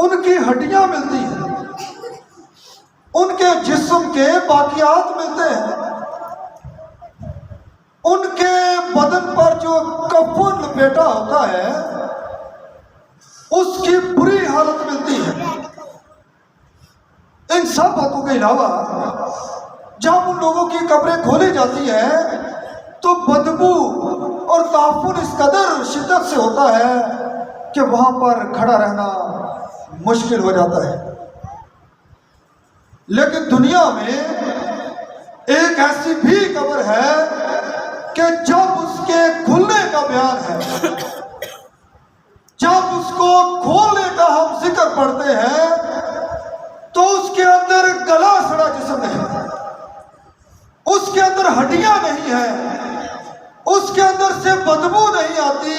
ان کی ہڈیاں ملتی ہیں، ان کے جسم کے باقیات ملتے ہیں، ان کے بدن پر جو کفن لپیٹا ہوتا ہے اس کی بری حالت ملتی ہے۔ ان سب باتوں کے علاوہ جب ان لوگوں کی قبریں کھولی جاتی ہیں تو بدبو اور تعفن اس قدر شدت سے ہوتا ہے کہ وہاں پر کھڑا رہنا مشکل ہو جاتا ہے۔ لیکن دنیا میں ایک ایسی بھی قبر ہے کہ جب اس کے کھلنے کا بیان ہے، جب اس کو کھولنے کا ہم ذکر پڑھتے ہیں تو اس کے اندر گلا سڑا جسم نہیں، اس کے اندر ہڈیاں نہیں ہیں، اس کے اندر سے بدبو نہیں آتی،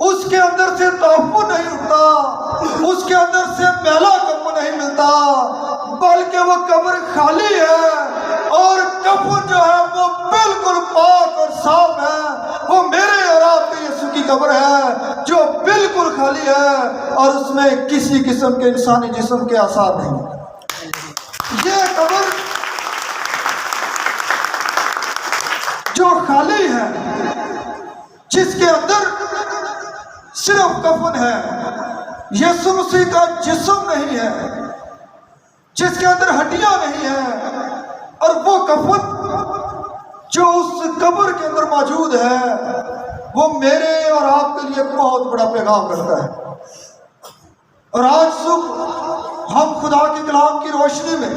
اس کے اندر سے تعفن نہیں اٹھتا، اس کے اندر سے میلا کفن نہیں ملتا، بلکہ وہ قبر خالی ہے اور کفن جو ہے وہ بالکل پاک اور صاف ہے۔ وہ میرے اور آپ کے یسوع کی قبر ہے جو بالکل خالی ہے اور اس میں کسی قسم کے انسانی جسم کے آثار نہیں۔ یہ قبر جو خالی ہے، جس کے اندر صرف کفن ہے، یسوع مسیح کا جسم نہیں ہے، جس کے اندر ہڈیاں نہیں ہیں، اور وہ کفن جو اس قبر کے اندر موجود ہے وہ میرے اور آپ کے لیے ایک بہت بڑا پیغام رکھتا ہے۔ اور آج صبح ہم خدا کے کلام کی روشنی میں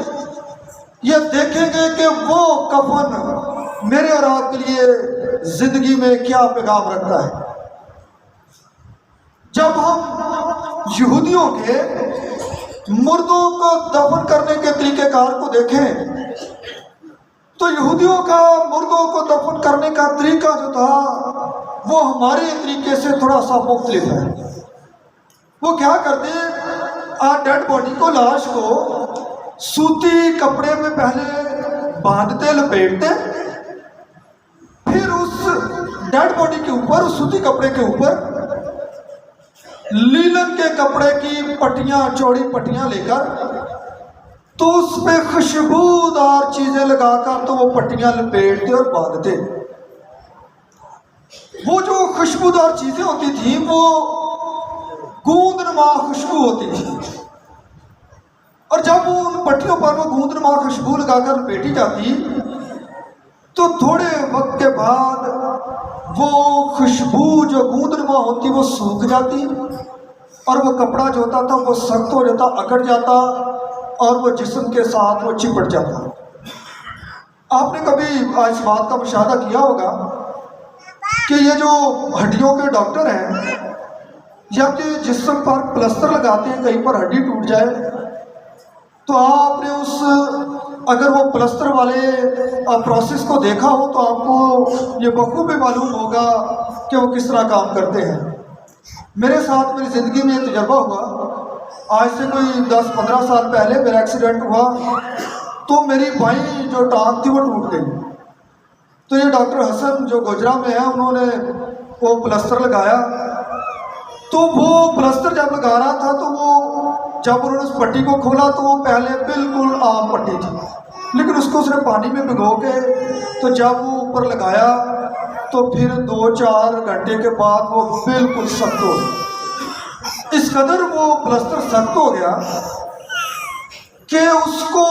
یہ دیکھیں گے کہ وہ کفن میرے اور آپ کے لیے زندگی میں کیا پیغام رکھتا ہے۔ جب ہم یہودیوں کے مردوں کو دفن کرنے کے طریقہ کار کو دیکھیں تو یہودیوں کا مردوں کو دفن کرنے کا طریقہ جو تھا وہ ہمارے طریقے سے تھوڑا سا مختلف ہے۔ وہ کیا کرتے ہیں، ڈیڈ باڈی کو، لاش کو سوتی کپڑے میں پہلے باندھتے، لپیٹتے، پھر اس ڈیڈ باڈی کے اوپر، اس سوتی کپڑے کے اوپر لیلن کے کپڑے کی پٹیاں، چوڑی پٹیاں لے کر تو اس پہ خوشبودار چیزیں لگا کر تو وہ پٹیاں لپیٹتے اور باندھتے۔ وہ جو خوشبودار چیزیں ہوتی تھیں وہ گوندنما خوشبو ہوتی تھی، اور جب ان پٹیوں پر وہ گوندنما خوشبو لگا کر لپیٹی جاتی تو تھوڑے وقت کے بعد وہ خوشبو جو گوندنما ہوتی وہ سوکھ جاتی اور وہ کپڑا جو ہوتا تھا وہ سخت ہو جاتا، اکڑ جاتا اور وہ جسم کے ساتھ وہ چپٹ جاتا۔ آپ نے کبھی اس بات کا مشاہدہ کیا ہوگا کہ یہ جو ہڈیوں کے ڈاکٹر ہیں جب کہ جسم پر پلسٹر لگاتے ہیں، کہیں پر ہڈی ٹوٹ جائے تو آپ نے اگر وہ پلسٹر والے پروسیس کو دیکھا ہو تو آپ کو یہ بخوبی معلوم ہوگا کہ وہ کس طرح کام کرتے ہیں۔ میرے ساتھ میری زندگی میں یہ تجربہ ہوا، آج سے کوئی 10-15 سال پہلے میرا ایکسیڈنٹ ہوا تو میری بائیں جو ٹانگ تھی وہ ٹوٹ گئی۔ تو یہ ڈاکٹر حسن جو گوجرا میں ہے انہوں نے وہ پلسٹر لگایا، تو وہ پلسٹر جب لگا رہا تھا تو وہ جب انہوں نے اس پٹی کو کھولا تو وہ پہلے بالکل عام پٹی تھی، لیکن اس کو اس نے پانی میں بھگو کے تو جب وہ اوپر لگایا تو پھر 2-4 گھنٹے کے بعد وہ بالکل سخت ہو گیا۔ اس قدر وہ پلسٹر سخت ہو گیا کہ اس کو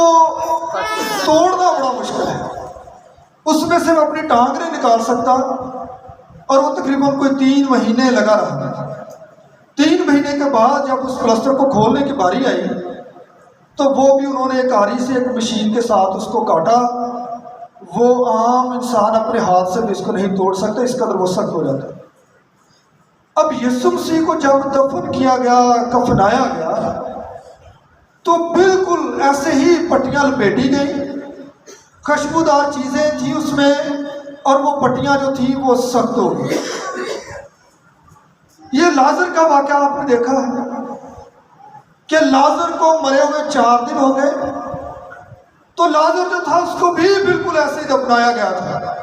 توڑنا بڑا مشکل ہے، اس میں سے میں اپنی ٹانگ نہیں نکال سکتا، اور وہ تقریباً کوئی 3 مہینے لگا رہا۔ 3 مہینے کے بعد جب اس پلسٹر کو کھولنے کی باری آئی تو وہ بھی انہوں نے ایک آری سے ایک مشین کے ساتھ اس کو کاٹا۔ وہ عام انسان اپنے ہاتھ سے بھی اس کو نہیں توڑ سکتا، اس قدر وہ سخت ہو جاتا ہے۔ اب یسوع مسیح کو جب دفن کیا گیا، کفنایا گیا تو بالکل ایسے ہی پٹیاں لپیٹی گئی، خوشبودار چیزیں تھیں اس میں، اور وہ پٹیاں جو تھیں وہ سخت ہو گئی۔ یہ لازر کا واقعہ آپ نے دیکھا ہے کہ لازر کو مرے ہوئے 4 دن ہو گئے، تو لازر جو تھا اس کو بھی بالکل ایسے ہی دفنایا گیا تھا،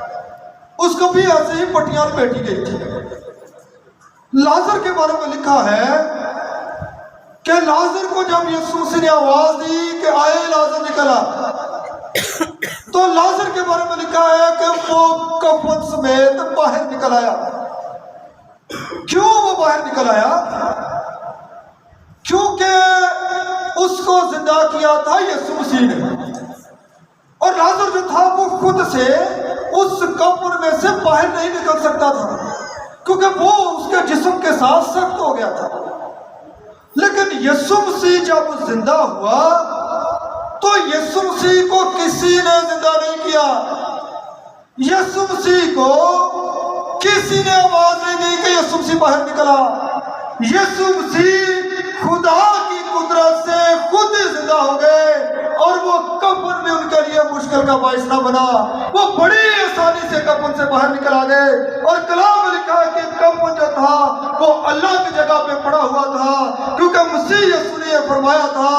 اس کو بھی ایسے ہی پٹیاں لپیٹی گئی تھی۔ لازر کے بارے میں لکھا ہے کہ لازر کو جب یسوع مسیح نے آواز دی کہ آئے لازر نکلا، تو لازر کے بارے میں لکھا ہے کہ وہ کفن سمیت باہر نکل آیا۔ کیوں وہ باہر نکل آیا؟ کیونکہ اس کو زندہ کیا تھا یسوع مسیح نے، اور لازر جو تھا وہ خود سے اس کفن میں سے باہر نہیں نکل سکتا تھا، کیونکہ وہ اس کے جسم کے ساتھ سخت ہو گیا تھا۔ لیکن یسوع مسیح جب زندہ ہوا تو یسوع مسیح کو کسی نے زندہ نہیں کیا۔ یسوع مسیح کو کسی نے آواز نہیں دی کہ یسوع مسیح باہر نکلا۔ یسوع مسیح خدا کی قدرت سے خود ہی زندہ ہو گئے، اور وہ کفن میں ان کے لیے مشکل کا باعث نہ بنا، وہ بڑی آسانی سے کفن سے باہر نکل آ گئے۔ اور کلام میں لکھا ہے کہ کفن جو تھا وہ اللہ کی جگہ پہ پڑا ہوا تھا، کیونکہ مسیح یسوع نے یہ فرمایا تھا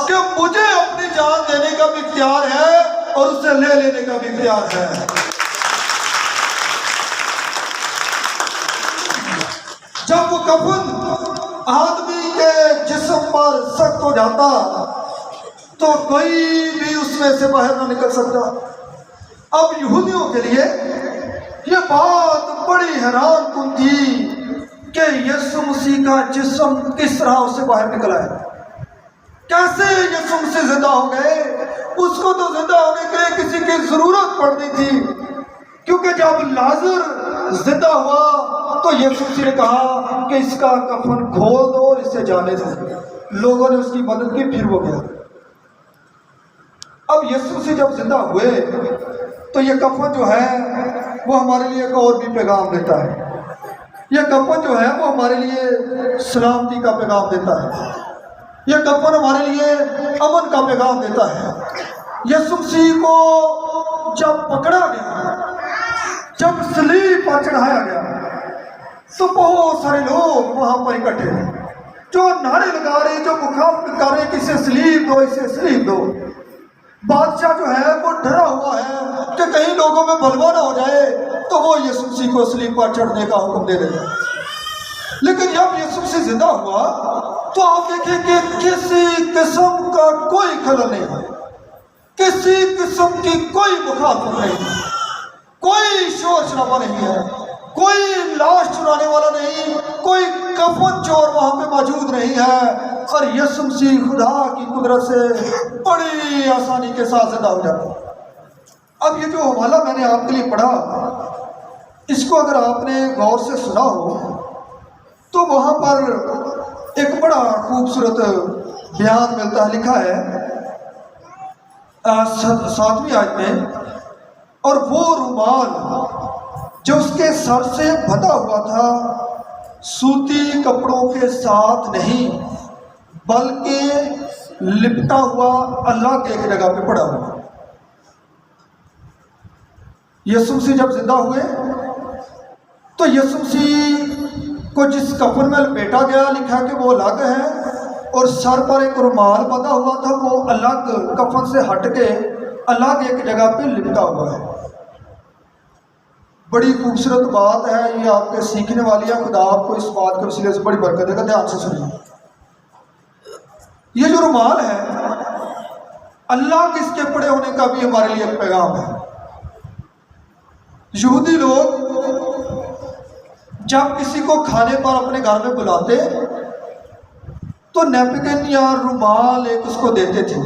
کہ مجھے اپنی جان دینے کا بھی اختیار ہے اور اسے لے لینے کا بھی اختیار ہے۔ جب وہ کفن آدمی کے جسم پر سخت ہو جاتا تو کوئی بھی اس میں سے باہر نہ نکل سکتا۔ اب یہودیوں کے لیے یہ بات بڑی حیران کن تھی کہ یسوع مسیح کا جسم کس طرح اس سے باہر نکل آیا، کیسے یسوع مسیح زندہ ہو گئے۔ اس کو تو زندہ ہونے کے لیے کسی کی ضرورت پڑنی تھی، کیونکہ جب لازر زندہ ہوا تو یسوع مسیح نے کہا کہ اس کا کفن کھول دو اور اسے جانے دو۔ لوگوں نے اس کی مدد کی، پھر وہ گیا۔ اب یسوع مسیح جب زندہ ہوئے تو یہ کفن جو ہے وہ ہمارے لیے ایک اور بھی پیغام دیتا ہے۔ یہ کفن جو ہے وہ ہمارے لیے سلامتی کا پیغام دیتا ہے، یہ کفن ہمارے لیے امن کا پیغام دیتا ہے۔ یسوع مسیح کو جب پکڑا گیا، جب صلیب پر چڑھایا گیا، تو بہت سارے لوگ وہاں پر اکٹھے تھے، جو نعرے لگا رہے، جو مخالفت کر رہے کہ اسے صلیب دو، اسے صلیب دو۔ بادشاہ جو ہے وہ ڈرا ہوا ہے کہ کہیں لوگوں میں بلوا نہ ہو جائے تو وہ یسوع مسیح کو صلیب پر چڑھنے کا حکم دے دیتا۔ لیکن جب یسوع مسیح زندہ ہوا تو آپ دیکھیں کہ کسی قسم کا کوئی خلل نہیں ہے، کسی قسم کی کوئی مخالفت نہیں ہے، کوئی شور شرابہ نہیں ہے، کوئی لاش چرانے والا نہیں، کوئی کفن چور وہاں پہ موجود نہیں ہے، اور یسوع مسیح خدا کی قدرت سے بڑی آسانی کے ساتھ زندہ ہو جاتا ہے۔ اب یہ جو حوالہ میں نے آپ کے لیے پڑھا، اس کو اگر آپ نے غور سے سنا ہو تو وہاں پر ایک بڑا خوبصورت بیان ملتا ہے، لکھا ہے 7ویں آیت میں، اور وہ رومال جو اس کے سر سے بندھا ہوا تھا سوتی کپڑوں کے ساتھ نہیں بلکہ لپٹا ہوا اللہ کے ایک جگہ پہ پڑا ہوا۔ یسوع مسیح جب زندہ ہوئے تو یسوع مسیح کو جس کفن میں لپیٹا گیا، لکھا کہ وہ الگ ہے، اور سر پر ایک رومال بندھا ہوا تھا، وہ الگ کفن سے ہٹ کے الگ ایک جگہ پہ لپٹا ہوا ہے۔ بڑی خوبصورت بات ہے یہ، آپ کے سیکھنے والی ہے۔ خدا آپ کو اس بات کے وسیلے سے بڑی برکت دے گا، دھیان سے سنیے۔ یہ جو رومال ہے اللہ کس کے پڑے ہونے کا بھی ہمارے لیے ایک پیغام ہے۔ یہودی لوگ جب کسی کو کھانے پر اپنے گھر میں بلاتے تو نیپکن یا رومال ایک اس کو دیتے تھے۔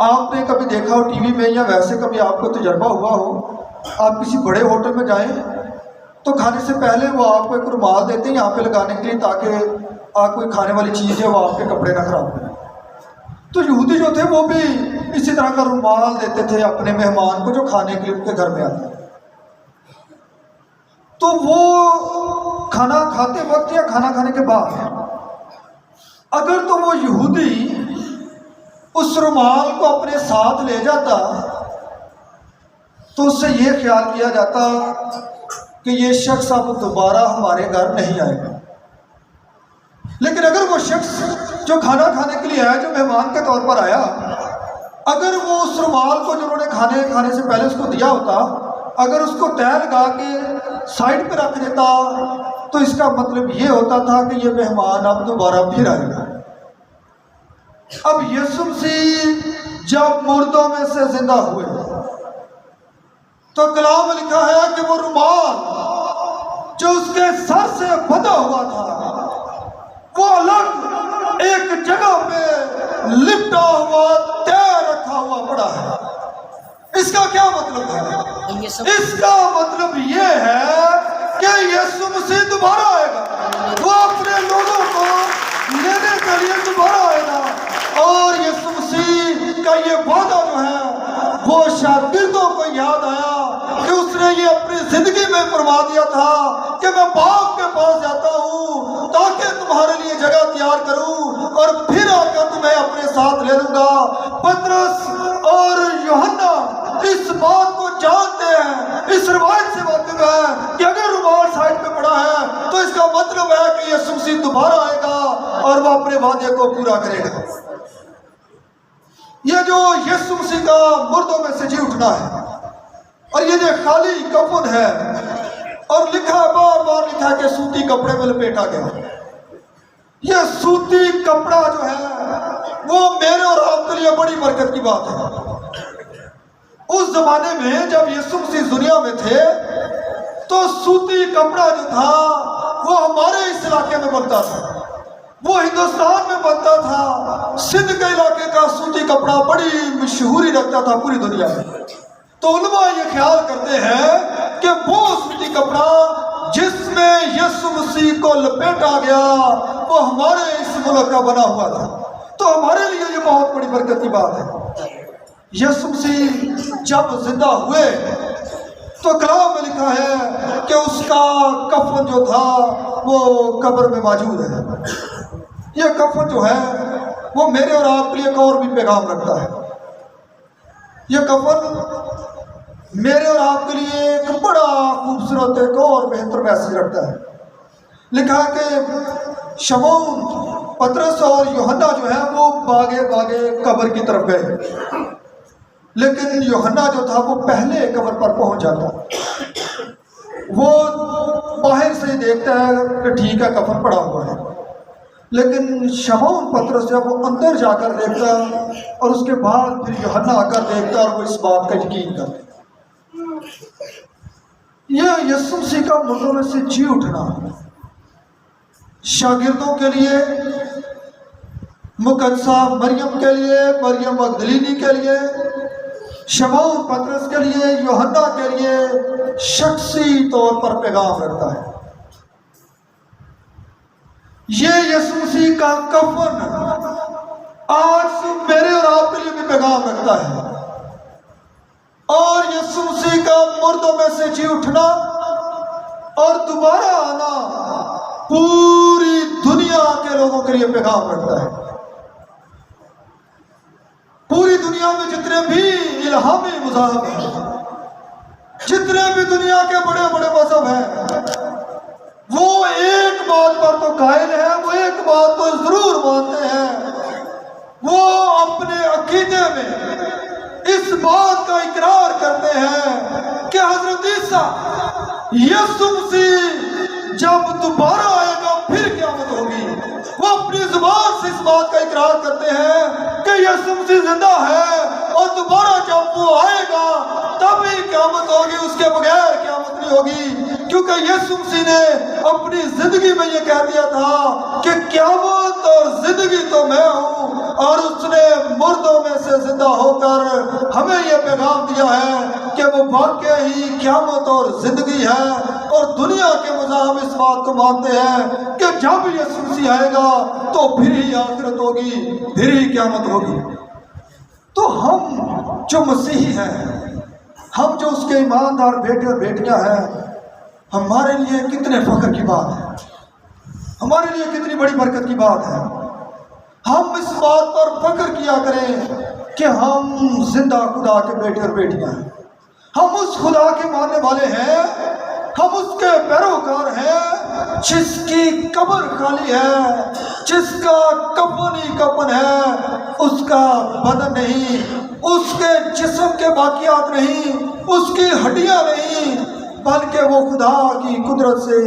آپ نے کبھی دیکھا ہو ٹی وی میں، یا ویسے کبھی آپ کو تجربہ ہوا ہو، آپ کسی بڑے ہوٹل میں جائیں تو کھانے سے پہلے وہ آپ کو ایک رومال دیتے ہیں یہاں پہ لگانے کے لیے، تاکہ آپ کوئی کھانے والی چیز ہے وہ آپ کے کپڑے نہ خراب کریں۔ تو یہودی جو تھے وہ بھی اسی طرح کا رومال دیتے تھے اپنے مہمان کو جو کھانے کے لیے ان کے گھر میں آتے۔ تو وہ کھانا کھاتے وقت یا کھانا کھانے کے بعد اگر تو وہ یہودی اس رومال کو اپنے ساتھ لے جاتا تو اس سے یہ خیال کیا جاتا کہ یہ شخص اب دوبارہ ہمارے گھر نہیں آئے گا۔ لیکن اگر وہ شخص جو کھانا کھانے کے لیے آیا، جو مہمان کے طور پر آیا، اگر وہ اس رومال کو جو انہوں نے کھانے سے پہلے اس کو دیا ہوتا، اگر اس کو تہ لگا کے سائڈ پہ رکھ دیتا تو اس کا مطلب یہ ہوتا تھا کہ یہ مہمان اب دوبارہ پھر آئے گا۔ اب یسوع مسیح جب مردوں میں سے زندہ ہوئے تو کلام میں لکھا ہے کہ وہ رومال جو اس کے سر سے بندھا ہوا تھا وہ الگ ایک جگہ پہ لپٹا ہوا تیر رکھا ہوا پڑا ہے۔ اس کا کیا مطلب ہے؟ اس کا مطلب یہ ہے کہ یسوع مسیح دوبارہ آئے گا، وہ اپنے لوگوں کو لینے کے لیے دوبارہ آئے گا، اور یسوع مسیح کا یہ وعدہ جو ہے وہ شاگردوں کو یاد آیا کہ اس نے یہ اپنی زندگی میں فرما دیا تھا کہ میں باپ کے پاس جاتا ہوں تاکہ تمہارے لیے جگہ تیار کروں اور پھر آ کر تمہیں اپنے ساتھ لے لوں گا۔ پطرس اور یوحنا اس بات کو جانتے ہیں، اس روایت سے واقف ہے کہ اگر رومال سائڈ پہ پڑا ہے تو اس کا مطلب ہے کہ یسوع مسیح دوبارہ آئے گا اور وہ اپنے وعدے کو پورا کرے گا۔ یہ جو یسوع مسیح کا مردوں میں سے جی اٹھنا ہے، اور یہ جو خالی کفن ہے، اور لکھا ہے بار بار لکھا ہے کہ سوتی کپڑے میں لپیٹا گیا، یہ سوتی کپڑا جو ہے وہ میرے اور آپ کے لیے بڑی برکت کی بات ہے۔ اس زمانے میں جب یسوع مسیح دنیا میں تھے تو سوتی کپڑا جو تھا وہ ہمارے اس علاقے میں بنتا تھا، وہ ہندوستان میں بنتا تھا۔ سندھ کے علاقے کا سوتی کپڑا بڑی مشہوری رکھتا تھا پوری دنیا میں۔ تو علماء یہ خیال کرتے ہیں کہ وہ سوتی کپڑا جس میں یسوع مسیح کو لپیٹا گیا وہ ہمارے اس ملک کا بنا ہوا تھا، تو ہمارے لیے یہ بہت بڑی برکت کی بات ہے۔ یسوع مسیح جب زندہ ہوئے تو کلام میں لکھا ہے کہ اس کا کفن جو تھا وہ قبر میں موجود ہے۔ یہ کفن جو ہے وہ میرے اور آپ کے لیے ایک اور بھی پیغام رکھتا ہے۔ یہ کفن میرے اور آپ کے لیے ایک بڑا خوبصورت ایک اور بہتر میسج رکھتا ہے۔ لکھا ہے کہ شمعون، پطرس اور یوحنا جو ہے وہ بھاگے قبر کی طرف گئے، لیکن یوحنا جو تھا وہ پہلے قبر پر پہنچ جاتا۔ وہ باہر سے دیکھتا ہے کہ ٹھیک ہے کفن پڑا ہوا ہے، لیکن شمعون پطرس جب وہ اندر جا کر دیکھتا اور اس کے بعد پھر یوحنا آ کر دیکھتا اور وہ اس بات کا یقین کرتا۔ یہ یسوع مسیح کا مردوں میں سے جی اٹھنا شاگردوں کے لیے، مقدسہ مریم کے لیے، مریم مگدلینی کے لیے، شمعون پطرس کے لیے، یوحنا کے لیے شخصی طور پر پیغام رکھتا ہے۔ یہ یسوع مسیح کا کفن آج میرے اور آپ کے لیے بھی پیغام رکھتا ہے، اور یسوع مسیح کا مردوں میں سے جی اٹھنا اور دوبارہ آنا پوری دنیا کے لوگوں کے لیے پیغام رکھتا ہے۔ پوری دنیا میں جتنے بھی الہامی مذاہب ہیں، جتنے بھی دنیا کے بڑے بڑے مذہب ہیں، وہ ایک بات پر تو قائل ہیں، وہ ایک بات تو ضرور مانتے ہیں، وہ اپنے عقیدے میں اس بات کا اقرار کرتے ہیں کہ حضرت عیسیٰ یسوع مسیح جب دوبارہ آئے گا پھر قیامت ہوگی۔ وہ اپنی زبان سے اس بات کا اقرار کرتے ہیں کہ یسوع مسیح زندہ ہے اور دوبارہ جب وہ آئے گا تبھی قیامت ہوگی، اس کے بغیر قیامت نہیں ہوگی، کیونکہ یسوع مسیح نے اپنی زندگی میں یہ کہہ دیا تھا کہ قیامت اور زندگی تو میں ہوں، اور اس نے مردوں میں سے زندہ ہو کر ہمیں یہ پیغام دیا ہے کہ وہ واقعی قیامت اور زندگی ہے، اور دنیا کے مذاہب اس بات کو مانتے ہیں کہ جب یسوع مسیح آئے گا تو پھر ہی آخرت ہوگی، پھر ہی قیامت ہوگی۔ تو ہم جو مسیحی ہیں، ہم جو اس کے ایماندار بیٹے اور بیٹیاں ہیں، ہمارے لیے کتنے فخر کی بات ہے، ہمارے لیے کتنی بڑی برکت کی بات ہے۔ ہم اس بات پر فخر کیا کریں کہ ہم زندہ خدا کے بیٹے اور بیٹیاں ہیں، ہم اس خدا کے ماننے والے ہیں، ہم اس کے پیروکار ہیں جس کی قبر خالی ہے، جس کا کفن ہی کفن ہے، اس کا بدن نہیں، اس کے جسم کے باقیات نہیں، اس کی ہڈیاں نہیں، بلکہ وہ خدا کی قدرت سے